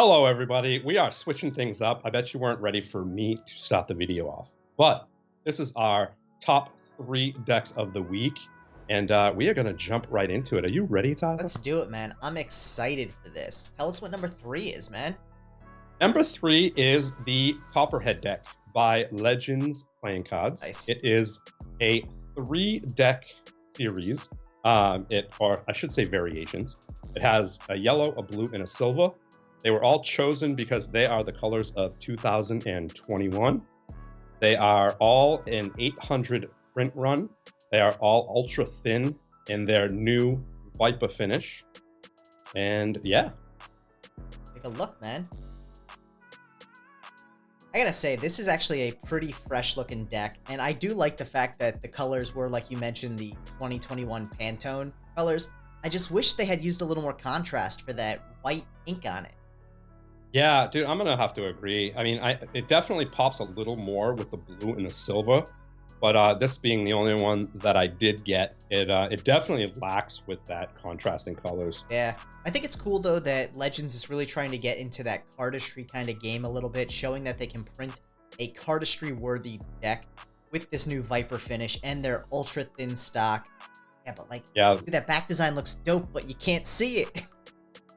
Hello, everybody. We are switching things up. I bet you weren't ready for me to start the video off, but this is our top 3 decks of the week, and we are going to jump right into it. Are you ready, Tyler? Let's do it, man. I'm excited for this. Tell us what number 3 is, man. Number 3 is the Copperhead deck by Legends Playing Cards. Nice. It is a 3-deck series, or I should say variations. It has a yellow, a blue, and a silver. They were all chosen because they are the colors of 2021. They are all an 800 print run. They are all ultra thin in their new Viper finish. And yeah. Let's take a look, man. I gotta say, this is actually a pretty fresh looking deck. And I do like the fact that the colors were, like you mentioned, the 2021 Pantone colors. I just wish they had used a little more contrast for that white ink on it. Yeah, dude, I'm gonna have to agree. I mean, it definitely pops a little more with the blue and the silver, but this being the only one that I did get, it definitely lacks with that contrasting colors. Yeah, I think it's cool though that Legends is really trying to get into that cardistry kind of game a little bit, showing that they can print a cardistry worthy deck with this new Viper finish and their ultra thin stock. Yeah, but like, yeah, dude, that back design looks dope, but you can't see it.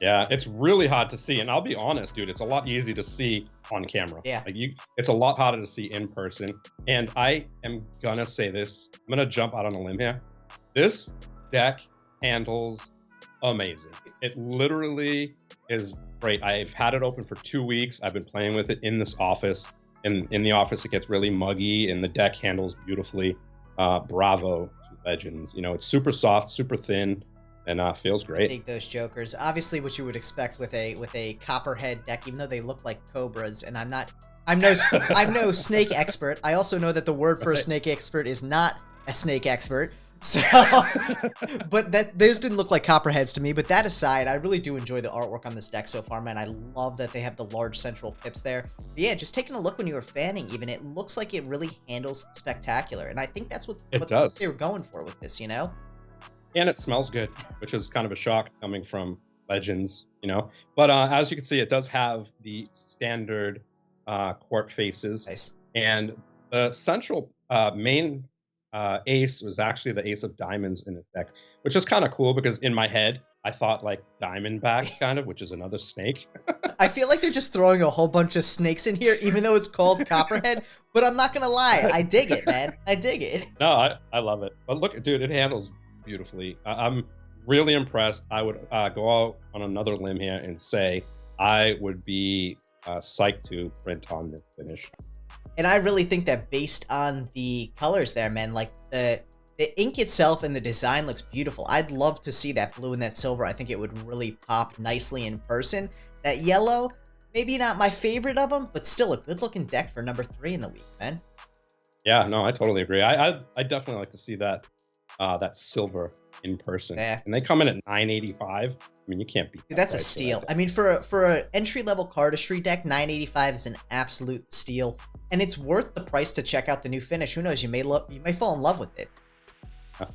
Yeah, it's really hard to see, and I'll be honest, dude, it's a lot easier to see on camera. Yeah. Like it's a lot harder to see in person. And I am gonna say this, I'm gonna jump out on a limb here. This deck handles amazing. It literally is great. I've had it open for 2 weeks. I've been playing with it in this office. In the office, it gets really muggy, and the deck handles beautifully. Bravo to Legends. You know, it's super soft, super thin, and feels great. Take those jokers. Obviously, what you would expect with a Copperhead deck, even though they look like cobras. And I'm no snake expert. I also know that the word for a snake expert is not a snake expert. So, but those didn't look like Copperheads to me. But that aside, I really do enjoy the artwork on this deck so far, man. I love that they have the large central pips there. But yeah, just taking a look when you were fanning, even it looks like it really handles spectacular. And I think that's what they were going for with this, you know. And it smells good, which is kind of a shock coming from Legends, you know. But as you can see, it does have the standard court faces. Nice. And the central main ace was actually the ace of diamonds in this deck, which is kind of cool because in my head, I thought like Diamondback kind of, which is another snake. I feel like they're just throwing a whole bunch of snakes in here, even though it's called Copperhead. But I'm not going to lie. I dig it, man. I dig it. No, I love it. But look, dude, it handles beautifully. I'm really impressed. I would go out on another limb here and say I would be psyched to print on this finish. And I really think that based on the colors there, man, like the ink itself and the design looks beautiful. I'd love to see that blue and that silver. I think it would really pop nicely in person. That yellow, maybe not my favorite of them, but still a good looking deck for number 3 in the week, man. Yeah, no, I totally agree. I definitely like to see that silver in person. Yeah. And they come in at $9.85. I mean, you can't beat that. That's a steal. I mean, for an entry-level cardistry deck, $9.85 is an absolute steal. And it's worth the price to check out the new finish. Who knows, you may fall in love with it.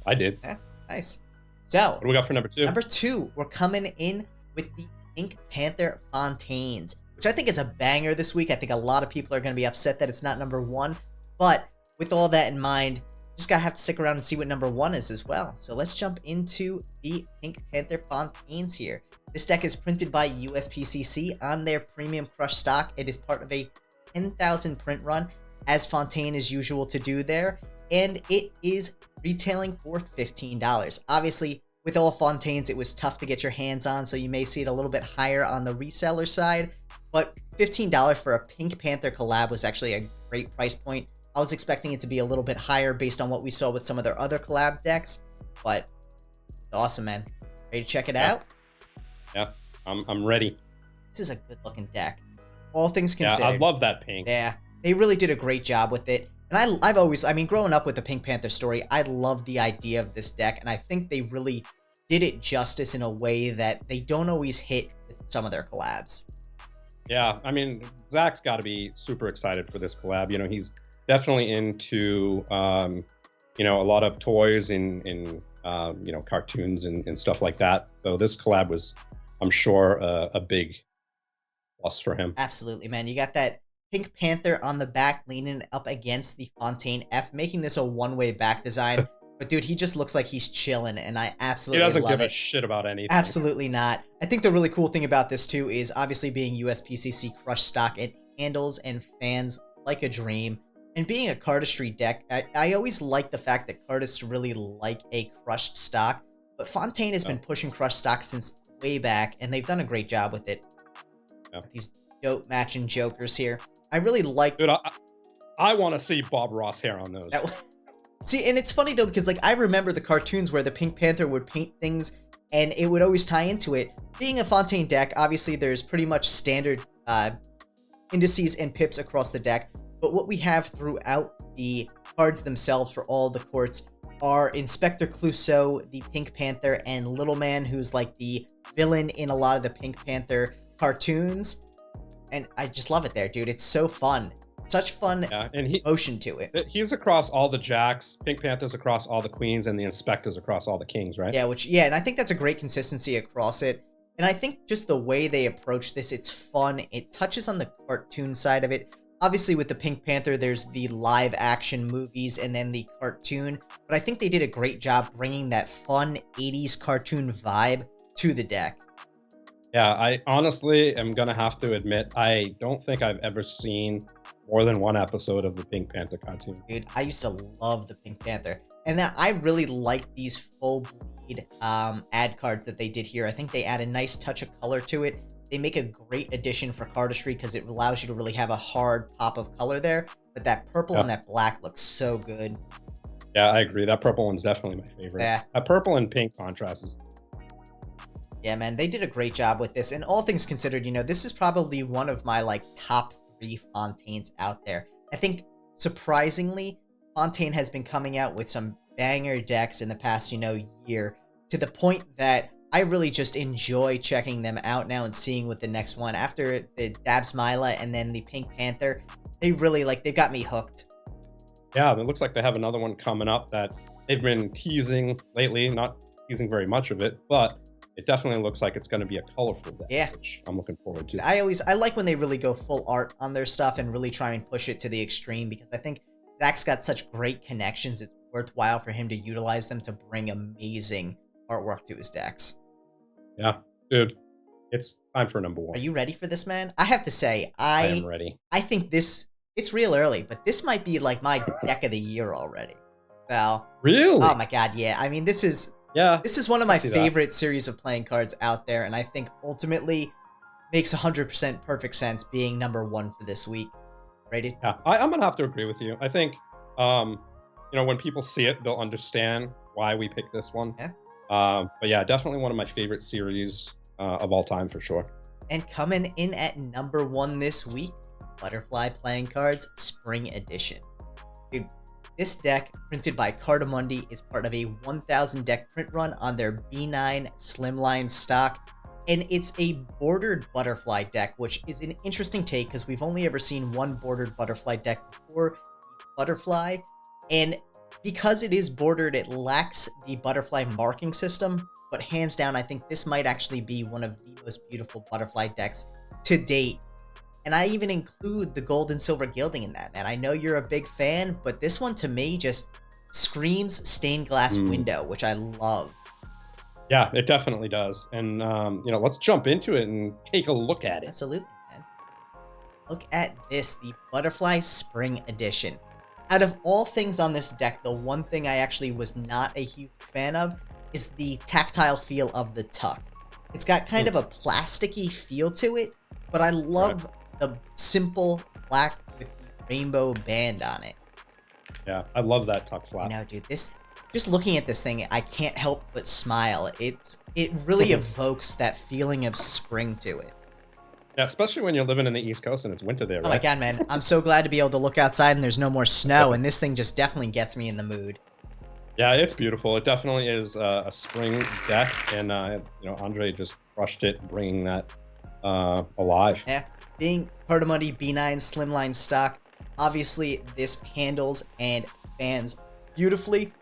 I did. Yeah, nice. So, what do we got for number 2? Number 2, we're coming in with the Pink Panther Fontaines, which I think is a banger this week. I think a lot of people are going to be upset that it's not number 1. But with all that in mind, just gotta have to stick around and see what number 1 is as well. So let's jump into the Pink Panther Fontaines here. This deck is printed by USPCC on their premium crush stock. It is part of a 10,000 print run, as Fontaine is usual to do there, and it is retailing for $15. Obviously, with all Fontaines, it was tough to get your hands on, so you may see it a little bit higher on the reseller side, but $15 for a Pink Panther collab was actually a great price point. I was expecting it to be a little bit higher based on what we saw with some of their other collab decks, but it's awesome, man. Ready to check it out? Yeah, I'm ready. This is a good looking deck. All things considered. Yeah, I love that pink. Yeah, they really did a great job with it. And I've always, I mean, growing up with the Pink Panther story, I love the idea of this deck, and I think they really did it justice in a way that they don't always hit with some of their collabs. Yeah, I mean, Zach's got to be super excited for this collab. You know, he's definitely into, you know, a lot of toys and you know, cartoons and stuff like that. So this collab was, I'm sure, a big plus for him. Absolutely, man. You got that Pink Panther on the back leaning up against the Fontaine F, making this a one-way back design. But dude, he just looks like he's chilling, and I He absolutely doesn't love give a it. shit about anything. Absolutely not. I think the really cool thing about this too is obviously being USPCC Crush stock. It handles and fans like a dream. And being a Cardistry deck, I always like the fact that Cardists really like a crushed stock. But Fontaine has been pushing crushed stock since way back, and they've done a great job with it. Yeah. With these dope matching jokers here. I really like... Dude, I want to see Bob Ross hair on those. See, and it's funny though, because like I remember the cartoons where the Pink Panther would paint things and it would always tie into it. Being a Fontaine deck, obviously there's pretty much standard indices and pips across the deck, but what we have throughout the cards themselves for all the courts are Inspector Clouseau, the Pink Panther, and Little Man, who's like the villain in a lot of the Pink Panther cartoons. And I just love it there, dude. It's so fun. Such fun motion to it. He's across all the jacks, Pink Panther's across all the queens, and the Inspector's across all the kings, right? Yeah, and I think that's a great consistency across it. And I think just the way they approach this, it's fun. It touches on the cartoon side of it. Obviously, with the Pink Panther, there's the live action movies and then the cartoon. But I think they did a great job bringing that fun 80s cartoon vibe to the deck. Yeah, I honestly am going to have to admit, I don't think I've ever seen more than one episode of the Pink Panther cartoon. Dude, I used to love the Pink Panther. And I really like these full bleed ad cards that they did here. I think they add a nice touch of color to it. They make a great addition for Cardistry because it allows you to really have a hard pop of color there. But that purple and that black looks so good. Yeah, I agree. That purple one's definitely my favorite. Yeah. That purple and pink contrast is... Yeah, man, they did a great job with this. And all things considered, you know, this is probably one of my, like, top 3 Fontaines out there. I think, surprisingly, Fontaine has been coming out with some banger decks in the past, you know, year, to the point that I really just enjoy checking them out now and seeing what the next one. After the Dabsmila and then the Pink Panther, they really, like, they got me hooked. Yeah, it looks like they have another one coming up that they've been teasing lately, not teasing very much of it, but it definitely looks like it's going to be a colorful deck, which I'm looking forward to. I like when they really go full art on their stuff and really try and push it to the extreme, because I think Zach's got such great connections, it's worthwhile for him to utilize them to bring amazing artwork to his decks. Yeah, dude, it's time for number 1. Are you ready for this, man? I have to say, I am ready. I think this, it's real early, but this might be like my deck of the year already. So, really? Oh my god, yeah. I mean, this is one of my favorite series of playing cards out there, and I think ultimately makes 100% perfect sense being number 1 for this week. Ready? Yeah, I'm gonna have to agree with you. I think, you know, when people see it, they'll understand why we picked this one. Yeah. But yeah, definitely one of my favorite series of all time for sure. And coming in at number 1 this week, Butterfly Playing Cards Spring Edition. Dude, this deck, printed by Cardamundi, is part of a 1,000 deck print run on their B9 Slimline stock. And it's a bordered butterfly deck, which is an interesting take because we've only ever seen one bordered butterfly deck before, Butterfly. And because it is bordered, it lacks the butterfly marking system. But hands down, I think this might actually be one of the most beautiful butterfly decks to date. And I even include the gold and silver gilding in that, man. I know you're a big fan, but this one to me just screams stained glass window, which I love. Yeah, it definitely does. And, you know, let's jump into it and take a look at it. Absolutely, man. Look at this, the Butterfly Spring Edition. Out of all things on this deck, the one thing I actually was not a huge fan of is the tactile feel of the tuck. It's got kind of a plasticky feel to it, but I love the simple black with the rainbow band on it. Yeah, I love that tuck flap. I know, dude. Just looking at this thing, I can't help but smile. It really evokes that feeling of spring to it. Yeah, especially when you're living in the East Coast and it's winter there, right? Oh my god, man. I'm so glad to be able to look outside and there's no more snow, and this thing just definitely gets me in the mood. Yeah, it's beautiful. It definitely is a spring deck, and you know, Andre just crushed it, bringing that alive. Yeah, being Cardamundi B9 Slimline stock, obviously this handles and fans beautifully.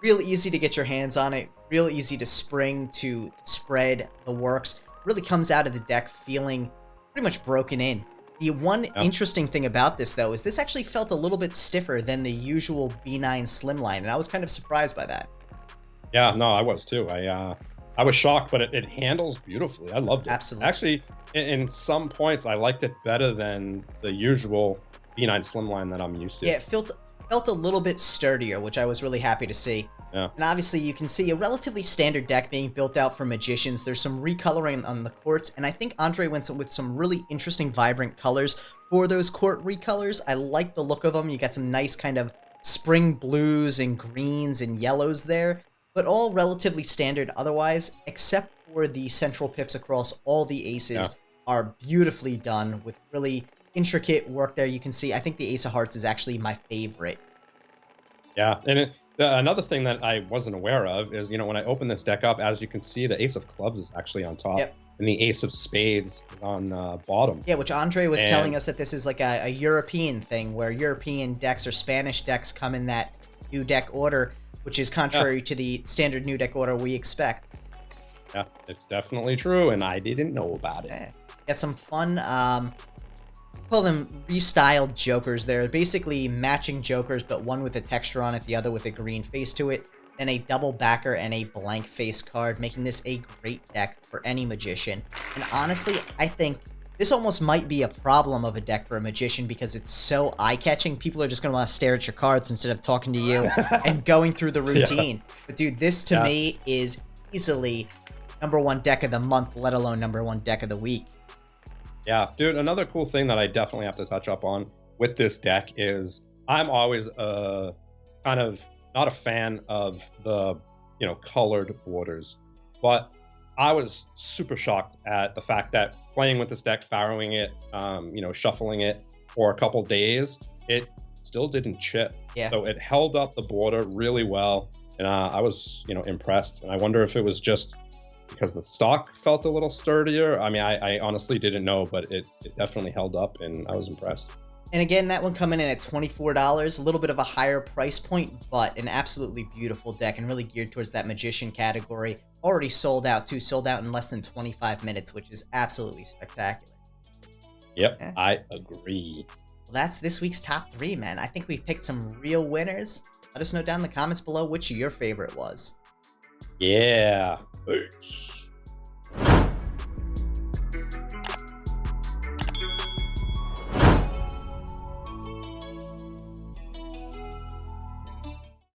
Real easy to get your hands on it, real easy to spring, to spread the works. Really comes out of the deck feeling pretty much broken in. The one interesting thing about this, though, is this actually felt a little bit stiffer than the usual B9 Slimline, and I was kind of surprised by that. Yeah, no, I was too. I was shocked, but it handles beautifully. I loved it. Absolutely. Actually, in some points, I liked it better than the usual B9 Slimline that I'm used to. Yeah, it felt a little bit sturdier, which I was really happy to see. Yeah. And obviously, you can see a relatively standard deck being built out for Magicians. There's some recoloring on the courts, and I think Andre went with some really interesting, vibrant colors for those court recolors. I like the look of them. You got some nice kind of spring blues and greens and yellows there, but all relatively standard otherwise, except for the central pips across all the aces are beautifully done with really intricate work there. You can see, I think the Ace of Hearts is actually my favorite. Yeah, and another thing that I wasn't aware of is, when I open this deck up, as you can see, the Ace of Clubs is actually on top, and the Ace of Spades is on the bottom. Yeah, which Andre was telling us that this is like a European thing, where European decks or Spanish decks come in that new deck order, which is contrary to the standard new deck order we expect. Yeah, it's definitely true, and I didn't know about it. Yeah. Got some fun, call them restyled jokers. They're basically matching jokers, but one with a texture on it, the other with a green face to it, and a double backer and a blank face card, making this a great deck for any Magician. And honestly, I think this almost might be a problem of a deck for a Magician because it's so eye-catching. People are just going to want to stare at your cards instead of talking to you and going through the routine. But dude, this to me is easily #1 deck of the month, let alone #1 deck of the week. Yeah, dude, another cool thing that I definitely have to touch up on with this deck is I'm always kind of not a fan of the, colored borders, but I was super shocked at the fact that playing with this deck, farrowing it, shuffling it for a couple days, it still didn't chip. Yeah. So it held up the border really well, and I was, impressed. And I wonder if it was just because the stock felt a little sturdier. I mean, I honestly didn't know, but it definitely held up, and I was impressed. And again, that one coming in at $24, a little bit of a higher price point, but an absolutely beautiful deck and really geared towards that Magician category. Already sold out, too. Sold out in less than 25 minutes, which is absolutely spectacular. Yep, I agree. Well, that's this week's top 3, man. I think we've picked some real winners. Let us know down in the comments below which your favorite was. Yeah. Peace.